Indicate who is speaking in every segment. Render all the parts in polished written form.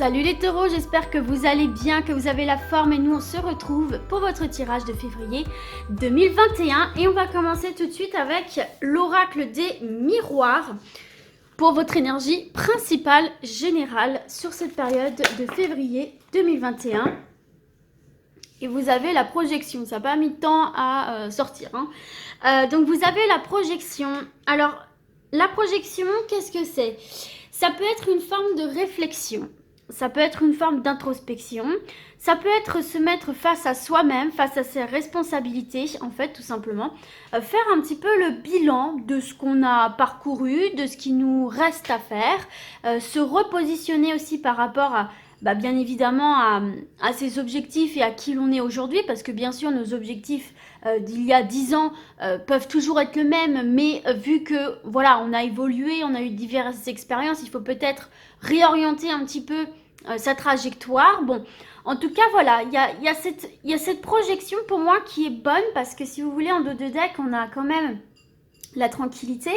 Speaker 1: Salut les taureaux, j'espère que vous allez bien, que vous avez la forme et nous on se retrouve pour votre tirage de février 2021 et on va commencer tout de suite avec l'oracle des miroirs pour votre énergie principale générale sur cette période de février 2021 et vous avez la projection, ça n'a pas mis de temps à sortir hein. Donc vous avez la projection. Alors la projection, qu'est-ce que c'est? Ça peut être une forme de réflexion. Ça peut être une forme d'introspection, ça peut être se mettre face à soi-même, face à ses responsabilités, en fait, tout simplement. Faire un petit peu le bilan de ce qu'on a parcouru, de ce qui nous reste à faire, se repositionner aussi par rapport à, bien évidemment, à ses objectifs et à qui l'on est aujourd'hui, parce que bien sûr, nos objectifs d'il y a 10 ans peuvent toujours être le même, mais vu que, voilà, on a évolué, on a eu diverses expériences, il faut peut-être réorienter un petit peu sa trajectoire. Bon, en tout cas, voilà, il y a cette projection pour moi qui est bonne parce que si vous voulez, en dos de deck, on a quand même la tranquillité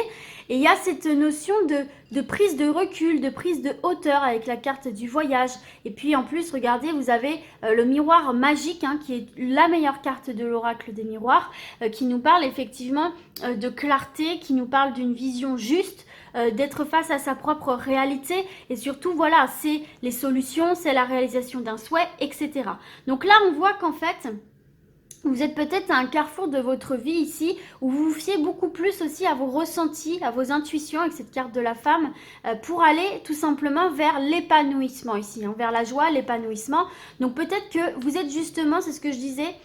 Speaker 1: et il y a cette notion de prise de recul, de prise de hauteur avec la carte du voyage. Et puis en plus, regardez, vous avez le miroir magique hein, qui est la meilleure carte de l'oracle des miroirs qui nous parle effectivement de clarté, qui nous parle d'une vision juste, d'être face à sa propre réalité et surtout voilà, c'est les solutions, c'est la réalisation d'un souhait, etc. Donc là, on voit qu'en fait, vous êtes peut-être à un carrefour de votre vie ici où vous vous fiez beaucoup plus aussi à vos ressentis, à vos intuitions avec cette carte de la femme pour aller tout simplement vers l'épanouissement ici, hein, vers la joie, l'épanouissement. Donc peut-être que vous êtes justement, c'est ce que je disais,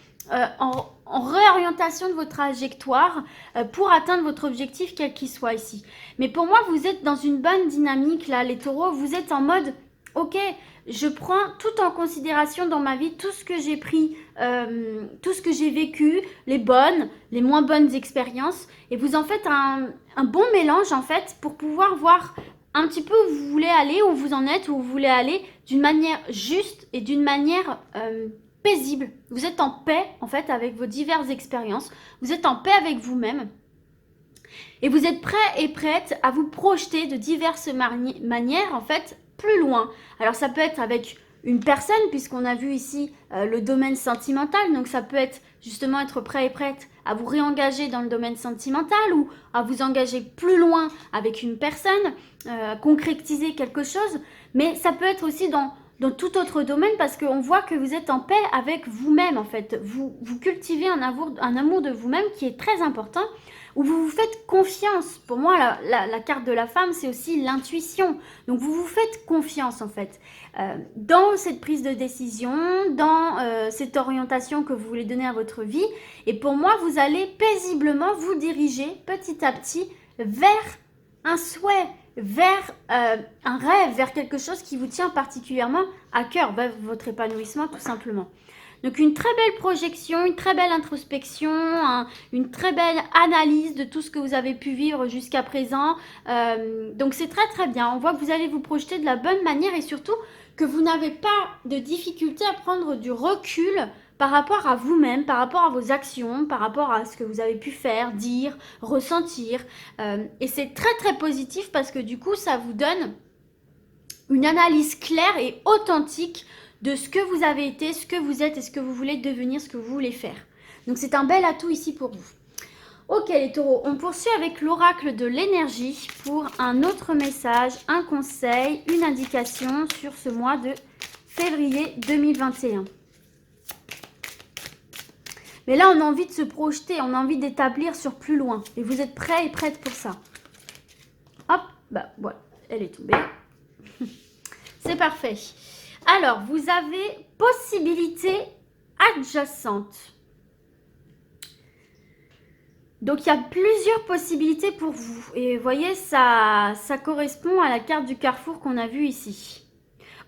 Speaker 1: en réorientation de votre trajectoire pour atteindre votre objectif quel qu'il soit ici. Mais pour moi, vous êtes dans une bonne dynamique là, les taureaux. Vous êtes en mode, ok, je prends tout en considération dans ma vie, tout ce que j'ai pris, tout ce que j'ai vécu, les bonnes, les moins bonnes expériences. Et vous en faites un bon mélange en fait pour pouvoir voir un petit peu où vous voulez aller, où vous en êtes, où vous voulez aller d'une manière juste et d'une manière paisible. Vous êtes en paix en fait avec vos diverses expériences. Vous êtes en paix avec vous-même. Et vous êtes prêt et prête à vous projeter de diverses manières en fait plus loin. Alors ça peut être avec une personne puisqu'on a vu ici le domaine sentimental. Donc ça peut être justement être prêt et prête à vous réengager dans le domaine sentimental ou à vous engager plus loin avec une personne, concrétiser quelque chose. Mais ça peut être aussi dans tout autre domaine parce qu'on voit que vous êtes en paix avec vous-même en fait. Vous cultivez un amour de vous-même qui est très important, où vous vous faites confiance. Pour moi, la carte de la femme, c'est aussi l'intuition. Donc vous vous faites confiance en fait dans cette prise de décision, dans cette orientation que vous voulez donner à votre vie. Et pour moi, vous allez paisiblement vous diriger petit à petit vers un souhait, vers un rêve, vers quelque chose qui vous tient particulièrement à cœur, vers votre épanouissement tout simplement. Donc une très belle projection, une très belle introspection, une très belle analyse de tout ce que vous avez pu vivre jusqu'à présent. Donc c'est très très bien. On voit que vous allez vous projeter de la bonne manière et surtout que vous n'avez pas de difficulté à prendre du recul par rapport à vous-même, par rapport à vos actions, par rapport à ce que vous avez pu faire, dire, ressentir. Et c'est très très positif parce que du coup, ça vous donne une analyse claire et authentique de ce que vous avez été, ce que vous êtes et ce que vous voulez devenir, ce que vous voulez faire. Donc c'est un bel atout ici pour vous. Ok les taureaux, on poursuit avec l'oracle de l'énergie pour un autre message, un conseil, une indication sur ce mois de février 2021. Mais là, on a envie de se projeter, on a envie d'établir sur plus loin. Et vous êtes prêts et prêtes pour ça. Hop, voilà, elle est tombée. C'est parfait. Alors, vous avez possibilité adjacente. Donc, il y a plusieurs possibilités pour vous. Et vous voyez, ça correspond à la carte du carrefour qu'on a vue ici.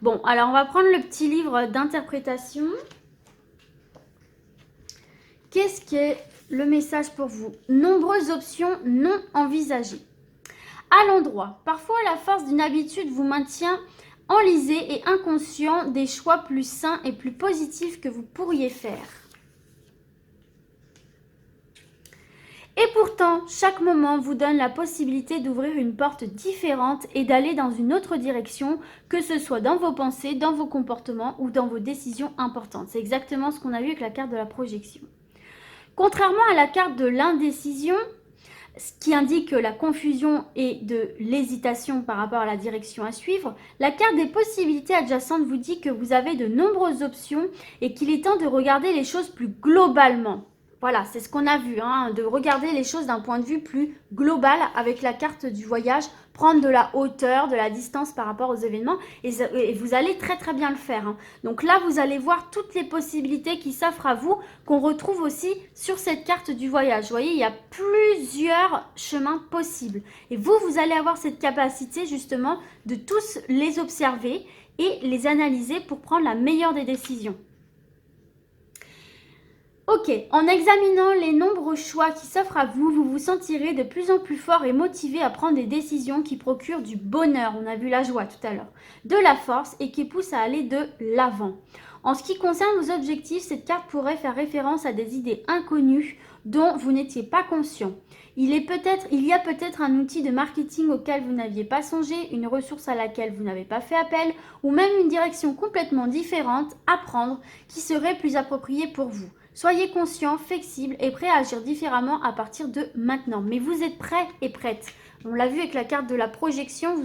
Speaker 1: Bon, alors on va prendre le petit livre d'interprétation. Qu'est-ce qui est le message pour vous? Nombreuses options non envisagées. À l'endroit, parfois la force d'une habitude vous maintient enlisé et inconscient des choix plus sains et plus positifs que vous pourriez faire. Et pourtant, chaque moment vous donne la possibilité d'ouvrir une porte différente et d'aller dans une autre direction, que ce soit dans vos pensées, dans vos comportements ou dans vos décisions importantes. C'est exactement ce qu'on a vu avec la carte de la projection. Contrairement à la carte de l'indécision, ce qui indique la confusion et de l'hésitation par rapport à la direction à suivre, la carte des possibilités adjacentes vous dit que vous avez de nombreuses options et qu'il est temps de regarder les choses plus globalement. Voilà, c'est ce qu'on a vu, hein, de regarder les choses d'un point de vue plus global avec la carte du voyage, prendre de la hauteur, de la distance par rapport aux événements et vous allez très très bien le faire. Hein. Donc là, vous allez voir toutes les possibilités qui s'offrent à vous, qu'on retrouve aussi sur cette carte du voyage. Vous voyez, il y a plusieurs chemins possibles. Et vous allez avoir cette capacité justement de tous les observer et les analyser pour prendre la meilleure des décisions. Ok, en examinant les nombreux choix qui s'offrent à vous, vous vous sentirez de plus en plus fort et motivé à prendre des décisions qui procurent du bonheur, on a vu la joie tout à l'heure, de la force et qui poussent à aller de l'avant. En ce qui concerne vos objectifs, cette carte pourrait faire référence à des idées inconnues dont vous n'étiez pas conscient. Il y a peut-être un outil de marketing auquel vous n'aviez pas songé, une ressource à laquelle vous n'avez pas fait appel, ou même une direction complètement différente à prendre qui serait plus appropriée pour vous. Soyez conscient, flexible et prêt à agir différemment à partir de maintenant. Mais vous êtes prêt et prête. On l'a vu avec la carte de la projection,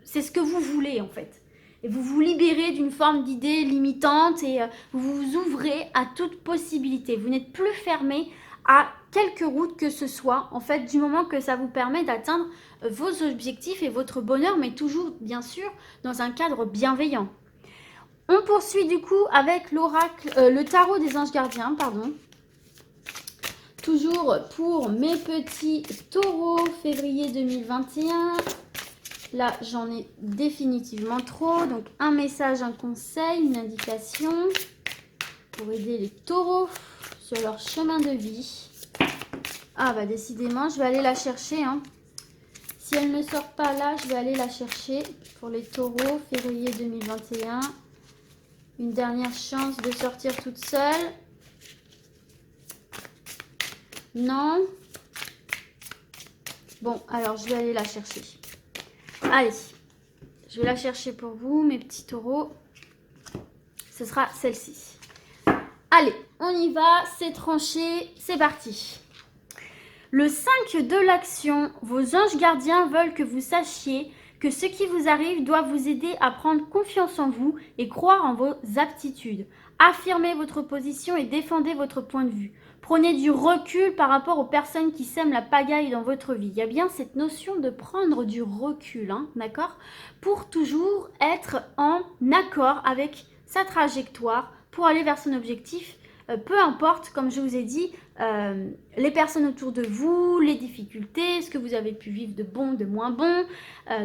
Speaker 1: c'est ce que vous voulez en fait. Et vous vous libérez d'une forme d'idée limitante et vous vous ouvrez à toute possibilité. Vous n'êtes plus fermé à quelque route que ce soit, en fait, du moment que ça vous permet d'atteindre vos objectifs et votre bonheur, mais toujours, bien sûr, dans un cadre bienveillant. On poursuit du coup avec l'oracle, le tarot des anges gardiens, pardon. Toujours pour mes petits taureaux, février 2021. Là, j'en ai définitivement trop. Donc, un message, un conseil, une indication pour aider les taureaux sur leur chemin de vie. Ah bah décidément, je vais aller la chercher. Hein. Si elle ne sort pas là, je vais aller la chercher pour les taureaux, février 2021. Une dernière chance de sortir toute seule. Non. Bon, alors je vais aller la chercher. Allez, je vais la chercher pour vous, mes petits taureaux. Ce sera celle-ci. Allez, on y va, c'est tranché, c'est parti. Le 5 de l'action, vos anges gardiens veulent que vous sachiez que ce qui vous arrive doit vous aider à prendre confiance en vous et croire en vos aptitudes. Affirmez votre position et défendez votre point de vue. Prenez du recul par rapport aux personnes qui sèment la pagaille dans votre vie. Il y a bien cette notion de prendre du recul, hein, d'accord ? Pour toujours être en accord avec sa trajectoire pour aller vers son objectif. Peu importe, comme je vous ai dit, les personnes autour de vous, les difficultés, ce que vous avez pu vivre de bon, de moins bon.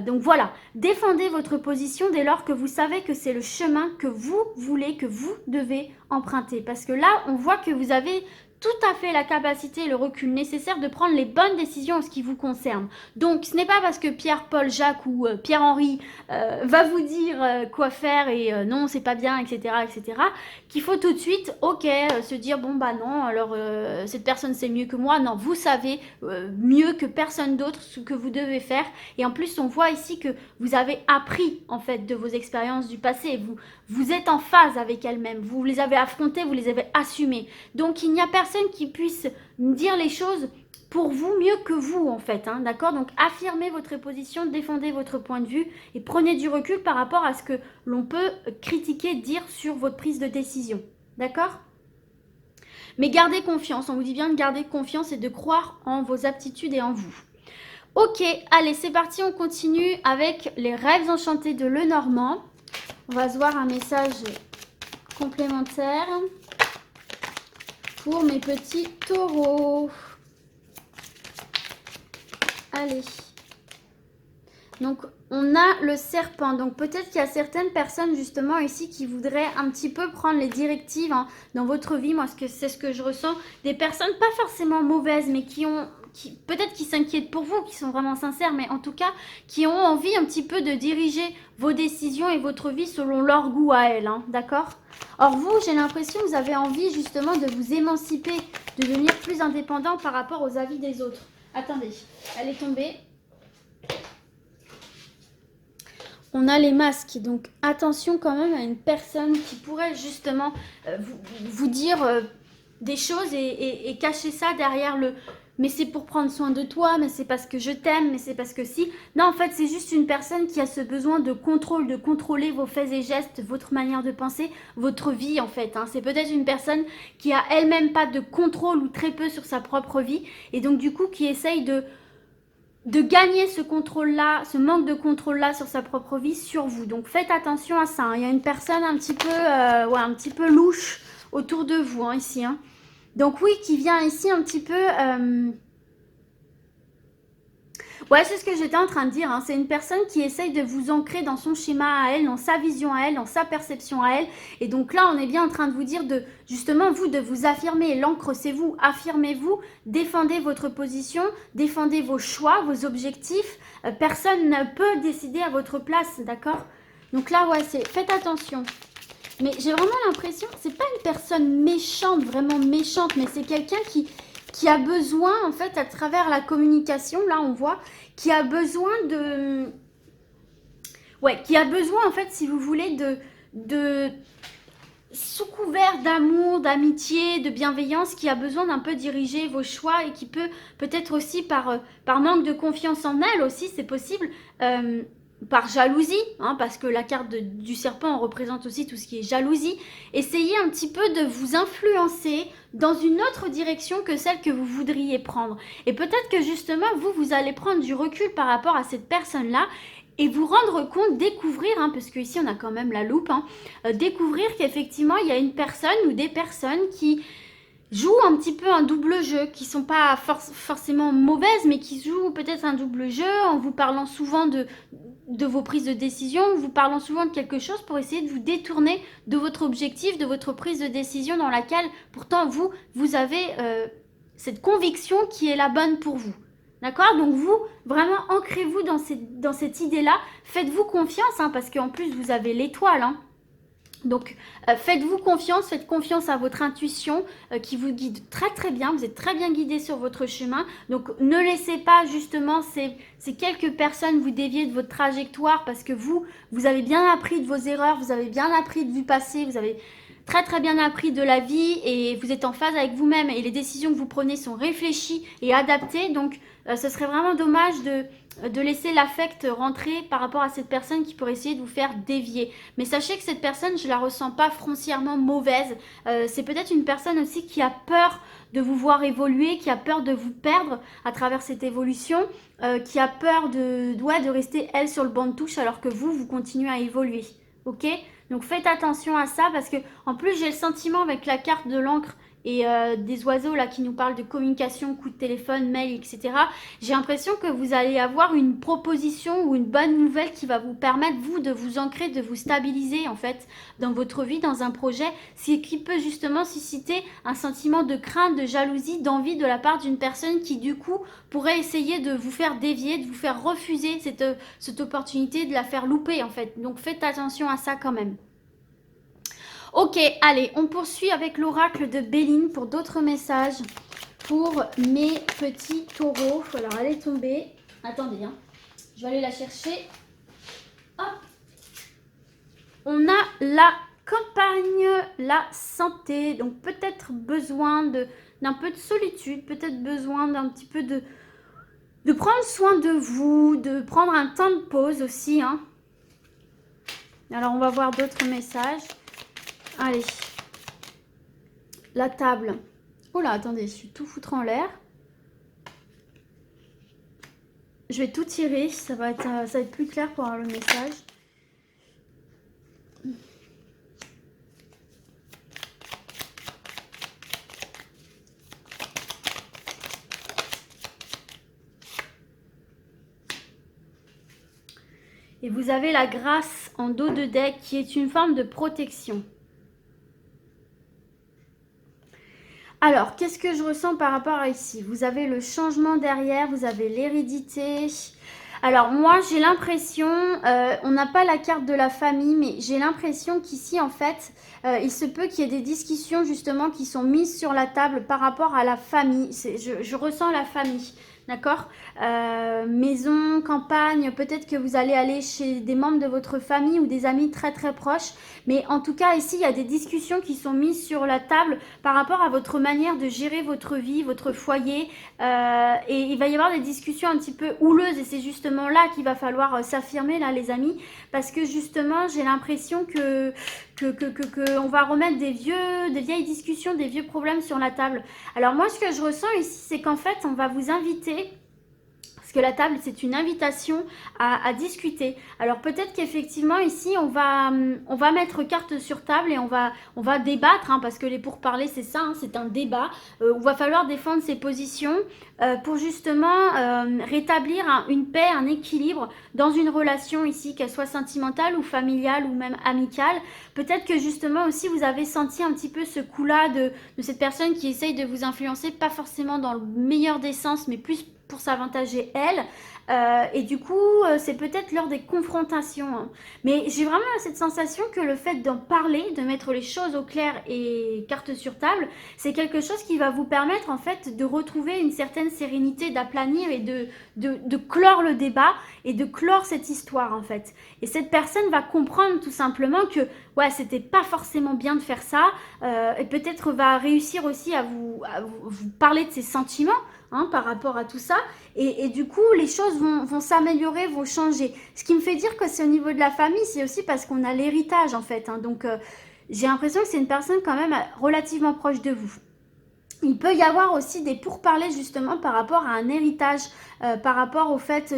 Speaker 1: Donc voilà, défendez votre position dès lors que vous savez que c'est le chemin que vous voulez, que vous devez emprunter. Parce que là, on voit que vous avez tout à fait la capacité et le recul nécessaire de prendre les bonnes décisions en ce qui vous concerne. Donc, ce n'est pas parce que Pierre, Paul, Jacques ou Pierre-Henri va vous dire quoi faire et non, c'est pas bien, etc., etc., qu'il faut tout de suite, se dire, bon, bah non, alors cette personne c'est mieux que moi. Non, vous savez mieux que personne d'autre ce que vous devez faire. Et en plus, on voit ici que vous avez appris, en fait, de vos expériences du passé. Vous êtes en phase avec elles-mêmes. Vous les avez affrontées, vous les avez assumées. Donc, il n'y a personne qui puisse dire les choses pour vous mieux que vous en fait, hein, d'accord? Donc affirmez votre position, défendez votre point de vue et prenez du recul par rapport à ce que l'on peut critiquer, dire sur votre prise de décision, d'accord? Mais gardez confiance, on vous dit bien de garder confiance et de croire en vos aptitudes et en vous. Ok, allez c'est parti, on continue avec les rêves enchantés de Lenormand. On va se voir un message complémentaire pour mes petits taureaux. Allez. Donc, on a le serpent. Donc, peut-être qu'il y a certaines personnes, justement, ici, qui voudraient un petit peu prendre les directives hein, dans votre vie. Moi, c'est ce que je ressens. Des personnes pas forcément mauvaises, mais qui ont peut-être qui s'inquiètent pour vous, qui sont vraiment sincères, mais en tout cas, qui ont envie un petit peu de diriger vos décisions et votre vie selon leur goût à elles, hein, d'accord? Or vous, j'ai l'impression que vous avez envie justement de vous émanciper, de devenir plus indépendant par rapport aux avis des autres. Attendez, elle est tombée. On a les masques, donc attention quand même à une personne qui pourrait justement vous dire des choses et cacher ça derrière le « mais c'est pour prendre soin de toi, mais c'est parce que je t'aime, mais c'est parce que si ». Non, en fait, c'est juste une personne qui a ce besoin de contrôle, de contrôler vos faits et gestes, votre manière de penser, votre vie en fait. Hein. C'est peut-être une personne qui a elle-même pas de contrôle ou très peu sur sa propre vie et donc du coup qui essaye de gagner ce contrôle-là, ce manque de contrôle-là sur sa propre vie, sur vous. Donc faites attention à ça. Hein. Il y a une personne un petit peu louche autour de vous, hein, ici. Hein. Donc oui, qui vient ici un petit peu... Ouais, c'est ce que j'étais en train de dire. Hein. C'est une personne qui essaye de vous ancrer dans son schéma à elle, dans sa vision à elle, dans sa perception à elle. Et donc là, on est bien en train de vous dire de, justement, vous, de vous affirmer. L'encre, c'est vous. Affirmez-vous, défendez votre position, défendez vos choix, vos objectifs. Personne ne peut décider à votre place, d'accord? Donc là, ouais, faites attention. Mais j'ai vraiment l'impression, c'est pas une personne méchante, vraiment méchante, mais c'est quelqu'un qui a besoin, en fait, à travers la communication, là, on voit, qui a besoin de... Ouais, qui a besoin, en fait, si vous voulez, de sous couvert d'amour, d'amitié, de bienveillance, qui a besoin d'un peu diriger vos choix et qui peut-être aussi, par manque de confiance en elle aussi, c'est possible... par jalousie, hein, parce que la carte du serpent représente aussi tout ce qui est jalousie, essayez un petit peu de vous influencer dans une autre direction que celle que vous voudriez prendre. Et peut-être que justement, vous allez prendre du recul par rapport à cette personne-là et vous rendre compte, découvrir, hein, parce qu'ici on a quand même la loupe, hein, découvrir qu'effectivement il y a une personne ou des personnes qui jouent un petit peu un double jeu, qui sont pas forcément mauvaises, mais qui jouent peut-être un double jeu en vous parlant souvent de vos prises de décision, en vous parlant souvent de quelque chose pour essayer de vous détourner de votre objectif, de votre prise de décision dans laquelle pourtant vous avez cette conviction qui est la bonne pour vous. D'accord? Donc vous, vraiment, ancrez-vous dans cette idée-là. Faites-vous confiance, hein, parce qu'en plus, vous avez l'étoile, hein. Donc, faites-vous confiance, faites confiance à votre intuition qui vous guide très très bien. Vous êtes très bien guidé sur votre chemin. Donc, ne laissez pas justement ces quelques personnes vous dévier de votre trajectoire parce que vous avez bien appris de vos erreurs, vous avez bien appris du passé, vous avez très très bien appris de la vie et vous êtes en phase avec vous-même et les décisions que vous prenez sont réfléchies et adaptées. Donc, ce serait vraiment dommage de laisser l'affect rentrer par rapport à cette personne qui pourrait essayer de vous faire dévier. Mais sachez que cette personne, je la ressens pas foncièrement mauvaise. C'est peut-être une personne aussi qui a peur de vous voir évoluer, qui a peur de vous perdre à travers cette évolution, qui a peur de rester elle sur le banc de touche alors que vous continuez à évoluer. Ok? Donc faites attention à ça parce que en plus j'ai le sentiment avec la carte de l'encre et des oiseaux là qui nous parlent de communication, coup de téléphone, mail, etc. J'ai l'impression que vous allez avoir une proposition ou une bonne nouvelle qui va vous permettre, vous, de vous ancrer, de vous stabiliser en fait dans votre vie, dans un projet, qui peut justement susciter un sentiment de crainte, de jalousie, d'envie de la part d'une personne qui du coup pourrait essayer de vous faire dévier, de vous faire refuser cette opportunité, de la faire louper en fait. Donc faites attention à ça quand même. Ok, allez, on poursuit avec l'oracle de Béline pour d'autres messages pour mes petits taureaux. Alors, elle est tombée. Attendez, hein. Je vais aller la chercher. Hop. On a la campagne, la santé. Donc, peut-être besoin d'un peu de solitude, peut-être besoin d'un petit peu de prendre soin de vous, de prendre un temps de pause aussi, hein. Alors, on va voir d'autres messages. Allez, la table. Oh là, attendez, je suis tout foutre en l'air. Je vais tout tirer, ça va être plus clair pour avoir le message. Et vous avez la grâce en dos de deck qui est une forme de protection. Alors, qu'est-ce que je ressens par rapport à ici? Vous avez le changement derrière, vous avez l'hérédité. Alors, moi, j'ai l'impression, on n'a pas la carte de la famille, mais j'ai l'impression qu'ici, en fait, il se peut qu'il y ait des discussions, justement, qui sont mises sur la table par rapport à la famille. Je ressens la famille. D'accord, maison, campagne, peut-être que vous allez aller chez des membres de votre famille ou des amis très très proches. Mais en tout cas, ici, il y a des discussions qui sont mises sur la table par rapport à votre manière de gérer votre vie, votre foyer. Et il va y avoir des discussions un petit peu houleuses et c'est justement là qu'il va falloir s'affirmer, là, les amis. Parce que justement, j'ai l'impression que on va remettre des vieilles discussions, des vieux problèmes sur la table. Alors moi, ce que je ressens ici, c'est qu'en fait, on va vous inviter, parce que la table, c'est une invitation à discuter. Alors peut-être qu'effectivement, ici, on va mettre carte sur table et on va débattre, hein, parce que les pourparlers, c'est ça, hein, c'est un débat, où il va falloir défendre ses positions pour justement rétablir une paix, un équilibre dans une relation ici, qu'elle soit sentimentale ou familiale ou même amicale. Peut-être que justement aussi, vous avez senti un petit peu ce coup-là de cette personne qui essaye de vous influencer, pas forcément dans le meilleur des sens, mais plus pour s'avantager elle. Et du coup, c'est peut-être lors des confrontations. Hein. Mais j'ai vraiment cette sensation que le fait d'en parler, de mettre les choses au clair et carte sur table, c'est quelque chose qui va vous permettre en fait de retrouver une certaine sérénité, d'aplanir et de clore le débat et de clore cette histoire en fait. Et cette personne va comprendre tout simplement que ouais, c'était pas forcément bien de faire ça et peut-être va réussir aussi à vous parler de ses sentiments. Hein, par rapport à tout ça et du coup les choses vont s'améliorer, vont changer. Ce qui me fait dire que c'est au niveau de la famille, c'est aussi parce qu'on a l'héritage en fait, hein. Donc j'ai l'impression que c'est une personne quand même relativement proche de vous. Il peut y avoir aussi des pourparlers justement par rapport à un héritage, par rapport au fait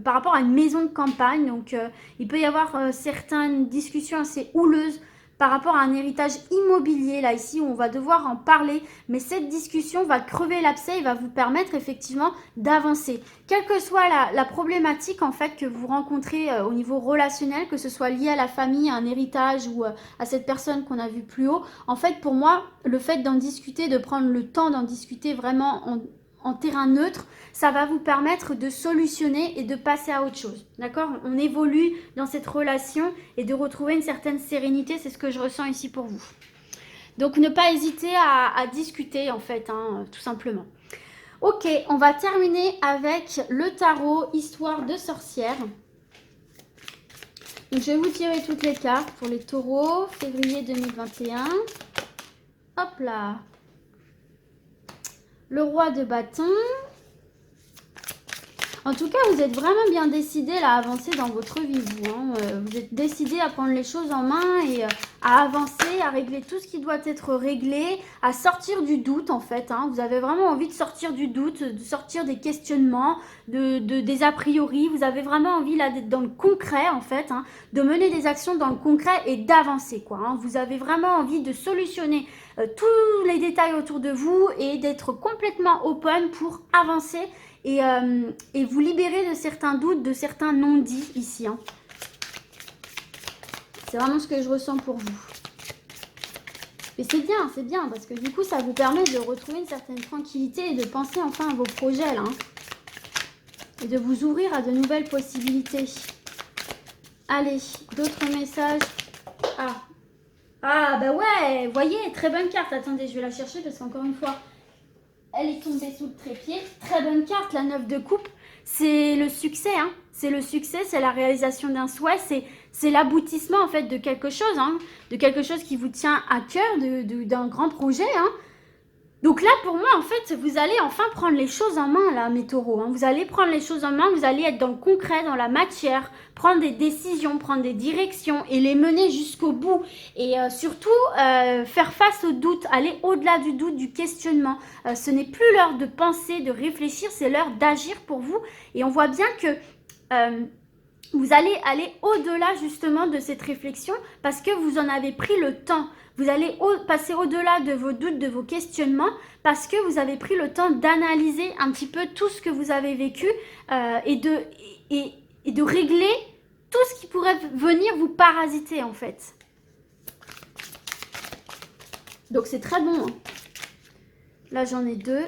Speaker 1: par rapport à une maison de campagne. Donc il peut y avoir certaines discussions assez houleuses par rapport à un héritage immobilier, là ici, où on va devoir en parler. Mais cette discussion va crever l'abcès et va vous permettre effectivement d'avancer. Quelle que soit la problématique en fait que vous rencontrez au niveau relationnel, que ce soit lié à la famille, à un héritage ou à cette personne qu'on a vue plus haut, en fait pour moi, le fait d'en discuter, de prendre le temps d'en discuter vraiment en terrain neutre, ça va vous permettre de solutionner et de passer à autre chose. D'accord? On évolue dans cette relation et de retrouver une certaine sérénité, c'est ce que je ressens ici pour vous. Donc ne pas hésiter à discuter en fait, hein, tout simplement. Ok, on va terminer avec le tarot Histoire de sorcière. Donc, je vais vous tirer toutes les cartes pour les taureaux, février 2021. Hop là. Le roi de bâton. En tout cas, vous êtes vraiment bien décidé là, à avancer dans votre vie, vous. Hein. Vous êtes décidé à prendre les choses en main et à avancer, à régler tout ce qui doit être réglé, à sortir du doute en fait. Hein. Vous avez vraiment envie de sortir du doute, de sortir des questionnements, des a priori. Vous avez vraiment envie là d'être dans le concret en fait, hein, de mener des actions dans le concret et d'avancer quoi. Hein. Vous avez vraiment envie de solutionner tous les détails autour de vous et d'être complètement open pour avancer et vous libérer de certains doutes, de certains non-dits ici. Hein. C'est vraiment ce que je ressens pour vous. Et c'est bien, parce que du coup, ça vous permet de retrouver une certaine tranquillité et de penser enfin à vos projets, là. Hein. Et de vous ouvrir à de nouvelles possibilités. Allez, d'autres messages. Ah, bah ouais, vous voyez, très bonne carte. Attendez, je vais la chercher parce qu'encore une fois, elle est tombée sous le trépied. Très bonne carte, la 9 de coupe. C'est le succès, hein. C'est le succès, c'est la réalisation d'un souhait, c'est l'aboutissement en fait de quelque chose, hein. De quelque chose qui vous tient à cœur, d'un grand projet, hein. Donc là, pour moi, en fait, vous allez enfin prendre les choses en main, là, mes taureaux. Hein. Vous allez prendre les choses en main, vous allez être dans le concret, dans la matière, prendre des décisions, prendre des directions et les mener jusqu'au bout. Et surtout, faire face au doute, aller au-delà du doute, du questionnement. Ce n'est plus l'heure de penser, de réfléchir, c'est l'heure d'agir pour vous. Et on voit bien que vous allez aller au-delà justement de cette réflexion parce que vous en avez pris le temps. Vous allez passer au-delà de vos doutes, de vos questionnements parce que vous avez pris le temps d'analyser un petit peu tout ce que vous avez vécu et de régler tout ce qui pourrait venir vous parasiter en fait. Donc c'est très bon. Hein. Là, j'en ai 2.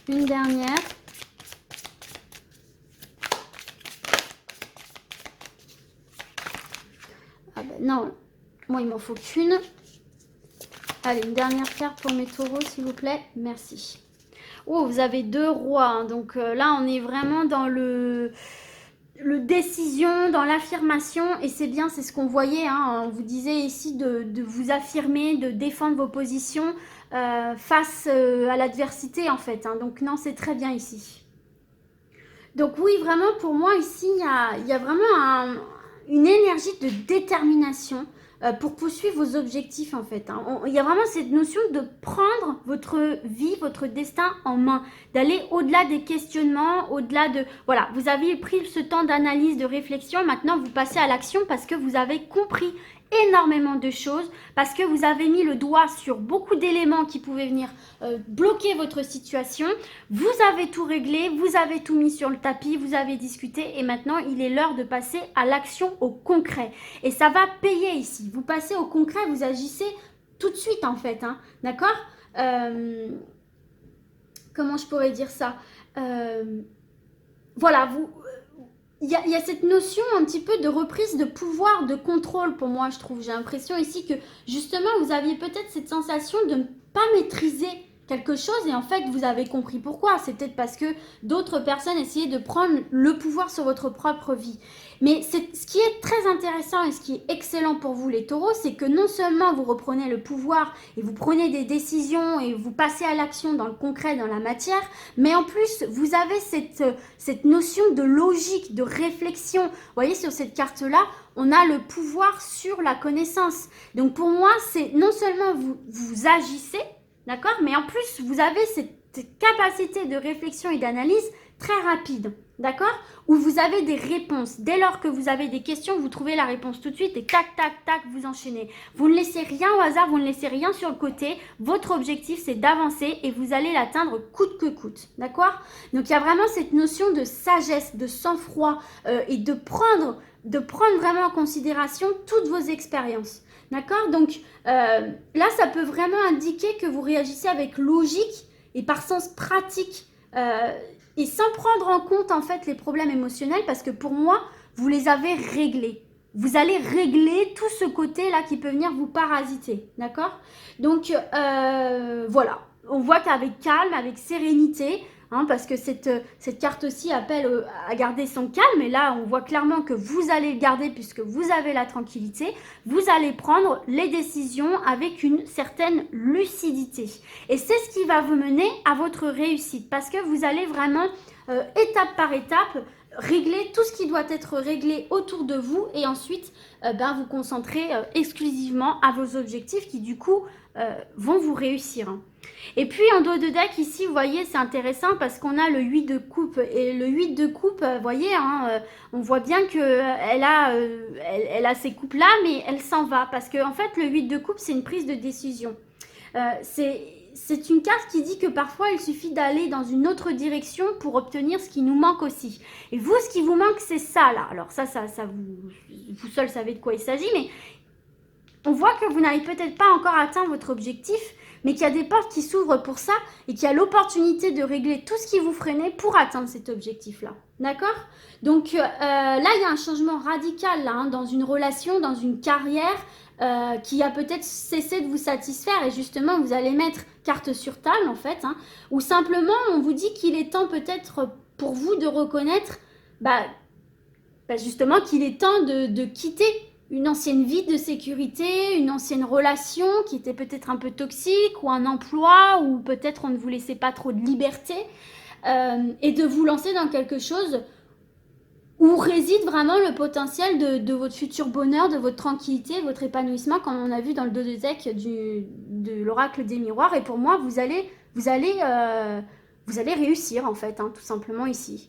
Speaker 1: Une dernière. Ah ben non, moi il m'en faut qu'une. Allez, une dernière carte pour mes taureaux, s'il vous plaît. Merci. Oh, vous avez 2 rois. Hein. Donc là, on est vraiment dans le décision, dans l'affirmation. Et c'est bien, c'est ce qu'on voyait. Hein. On vous disait ici de vous affirmer, de défendre vos positions face à l'adversité, en fait. Hein. Donc non, c'est très bien ici. Donc oui, vraiment, pour moi, ici, il y a vraiment une énergie de détermination pour poursuivre vos objectifs, en fait. Hein. Il y a vraiment cette notion de prendre votre vie, votre destin en main, d'aller au-delà des questionnements, au-delà de... Voilà, vous avez pris ce temps d'analyse, de réflexion, maintenant vous passez à l'action parce que vous avez compris énormément de choses, parce que vous avez mis le doigt sur beaucoup d'éléments qui pouvaient venir bloquer votre situation. Vous avez tout réglé, vous avez tout mis sur le tapis, vous avez discuté et maintenant il est l'heure de passer à l'action, au concret. Et ça va payer ici. Vous passez au concret, vous agissez tout de suite en fait. Hein, d'accord comment je pourrais dire ça voilà, il y a cette notion un petit peu de reprise de pouvoir, de contrôle pour moi, je trouve. J'ai l'impression ici que justement, vous aviez peut-être cette sensation de ne pas maîtriser quelque chose et en fait, vous avez compris pourquoi. C'est peut-être parce que d'autres personnes essayaient de prendre le pouvoir sur votre propre vie. Mais ce qui est très intéressant et ce qui est excellent pour vous les taureaux, c'est que non seulement vous reprenez le pouvoir et vous prenez des décisions et vous passez à l'action dans le concret, dans la matière, mais en plus, vous avez cette notion de logique, de réflexion. Vous voyez, sur cette carte-là, on a le pouvoir sur la connaissance. Donc pour moi, c'est non seulement vous agissez, d'accord, mais en plus, vous avez cette capacité de réflexion et d'analyse très rapide, d'accord, où vous avez des réponses. Dès lors que vous avez des questions, vous trouvez la réponse tout de suite et tac, tac, tac, vous enchaînez. Vous ne laissez rien au hasard, vous ne laissez rien sur le côté. Votre objectif, c'est d'avancer et vous allez l'atteindre coûte que coûte, d'accord. Donc, il y a vraiment cette notion de sagesse, de sang-froid et de prendre vraiment en considération toutes vos expériences. D'accord. Donc là, ça peut vraiment indiquer que vous réagissez avec logique et par sens pratique et sans prendre en compte en fait les problèmes émotionnels parce que pour moi, vous les avez réglés. Vous allez régler tout ce côté-là qui peut venir vous parasiter. D'accord. Donc voilà, on voit qu'avec calme, avec sérénité, hein, parce que cette carte aussi appelle à garder son calme. Et là, on voit clairement que vous allez le garder puisque vous avez la tranquillité. Vous allez prendre les décisions avec une certaine lucidité. Et c'est ce qui va vous mener à votre réussite. Parce que vous allez vraiment, étape par étape, régler tout ce qui doit être réglé autour de vous. Et ensuite, vous concentrer exclusivement à vos objectifs qui, du coup, vont vous réussir. Hein. Et puis en dos de deck ici, vous voyez, c'est intéressant parce qu'on a le 8 de coupe. Et le 8 de coupe, vous voyez, hein, on voit bien qu'elle elle a ces coupes-là, mais elle s'en va. Parce que en fait, le 8 de coupe, c'est une prise de décision. C'est une carte qui dit que parfois, il suffit d'aller dans une autre direction pour obtenir ce qui nous manque aussi. Et vous, ce qui vous manque, c'est ça, là. Alors ça vous seul savez de quoi il s'agit, mais on voit que vous n'avez peut-être pas encore atteint votre objectif, mais qu'il y a des portes qui s'ouvrent pour ça et qu'il y a l'opportunité de régler tout ce qui vous freinait pour atteindre cet objectif-là. D'accord. Donc là, il y a un changement radical là, hein, dans une relation, dans une carrière qui a peut-être cessé de vous satisfaire et justement, vous allez mettre carte sur table en fait, hein, ou simplement, on vous dit qu'il est temps peut-être pour vous de reconnaître justement qu'il est temps de quitter une ancienne vie de sécurité, une ancienne relation qui était peut-être un peu toxique ou un emploi ou peut-être on ne vous laissait pas trop de liberté et de vous lancer dans quelque chose où réside vraiment le potentiel de votre futur bonheur, de votre tranquillité, votre épanouissement comme on a vu dans le dos de deck de l'oracle des miroirs. Et pour moi, vous allez réussir en fait, hein, tout simplement ici.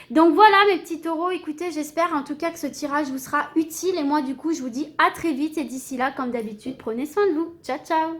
Speaker 1: Donc voilà mes petits taureaux, écoutez, j'espère en tout cas que ce tirage vous sera utile et moi du coup je vous dis à très vite et d'ici là comme d'habitude prenez soin de vous, ciao ciao.